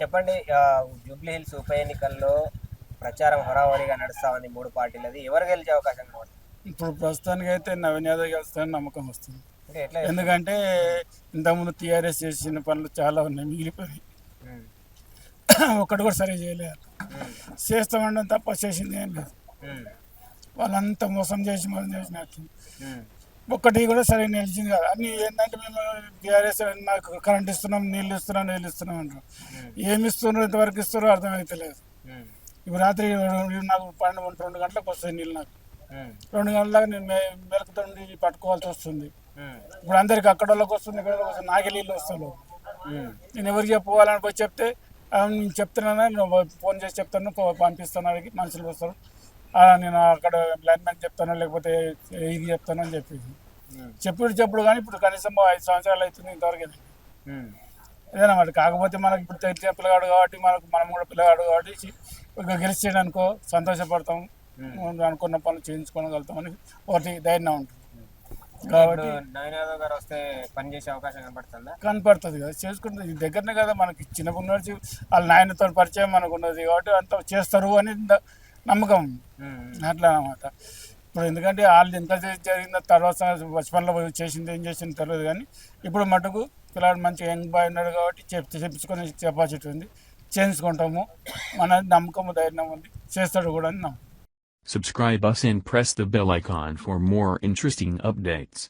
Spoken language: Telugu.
చెప్పండి. జూబ్లీ హిల్స్ ఉప ఎన్నికల్లో ప్రచారం హోరాహోరీగా నడుస్తా ఉంది 3 పార్టీలది. ఎవరు గెలిచే అవకాశం కనబడుతుంది? ఇప్పుడు ప్రస్తుతానికి అయితే నవీన్ యాదవ్ గెలుస్తారని నమ్మకం వస్తుంది. అంటే ఎట్లా? ఎందుకంటే ఇంతకుముందు టీఆర్ఎస్ చేసిన పనులు చాలా ఉన్నాయి, మిగిలిపోయి ఒక్కటి కూడా సరిగా చేయలేదు. చేస్తామనడం తప్ప చేసింది ఏం లేదు. వాళ్ళంతా మోసం చేసినట్టు ఒక్కటి కూడా సరిగ్గా నిలిచింది కాదు. అన్ని ఏంటంటే మేము టీఆర్ఎస్ నాకు కరెంట్ ఇస్తున్నాం, నీళ్ళు ఇస్తున్నాం అంటారు. ఏమి ఇస్తున్నారు, ఎంతవరకు ఇస్తున్నారో అర్థమైతలేదు. ఇప్పుడు రాత్రి నాకు 12 గంటలకు వస్తాయి నీళ్ళు. నాకు 2 గంటలకు నేను మెలకుతుండి పట్టుకోవాల్సి వస్తుంది. ఇప్పుడు అందరికి అక్కడ వాళ్ళకి వస్తుంది, ఇక్కడ వస్తుంది, నాకే నీళ్ళు వస్తాను. నేను ఎవరికి చెప్పుకోవాలని పోయి చెప్తే నేను చెప్తున్నాను, ఫోన్ చేసి చెప్తాను, పంపిస్తాను, అడిగి మనుషులు వస్తారు, నేను అక్కడ లైన్ మ్యాన్ చెప్తాను, లేకపోతే ఇది చెప్తాను అని చెప్పేసి చెప్పుడు కానీ ఇప్పుడు కనీసం 5 సంవత్సరాలు అవుతుంది ఇంతవరకు ఇదేనమాట. కాకపోతే మనకి ఇప్పుడు తెలిసిన పిల్లగాడు కాబట్టి మనం కూడా పిల్లగాడు కాబట్టి గెలిచేయడం అనుకో సంతోషపడతాం, అనుకున్న పనులు చేయించుకోగలుగుతామని ఒకటి ధైర్యం ఉంటుంది. కాబట్టి నవీన్ యాదవ్ గారు వస్తే పని చేసే అవకాశం కనపడుతుంది కదా, చేసుకుంటుంది. దగ్గరనే కదా మనకి చిన్నప్పటి నుంచి వాళ్ళ నాయనతో పరిచయం మనకు ఉన్నది కాబట్టి అంత చేస్తారు అని నమ్మకం. అట్లా అన్నమాట. ఇప్పుడు ఎందుకంటే వాళ్ళు ఎంత జరిగిన తర్వాత బచపన్లో చేసింది ఏం చేసింది తెలియదు, కానీ ఇప్పుడు మటుకు పిల్లలు మంచి యంగ్ బాయ్ ఉన్నాడు కాబట్టి చెప్పించుకొని కెపాసిటీ ఉంది, చేయించుకుంటాము. మన నమ్మకం ధైర్యం ఉంది, చేస్తాడు కూడా అని నమ్మకం. Subscribe us and press the bell icon for more interesting updates.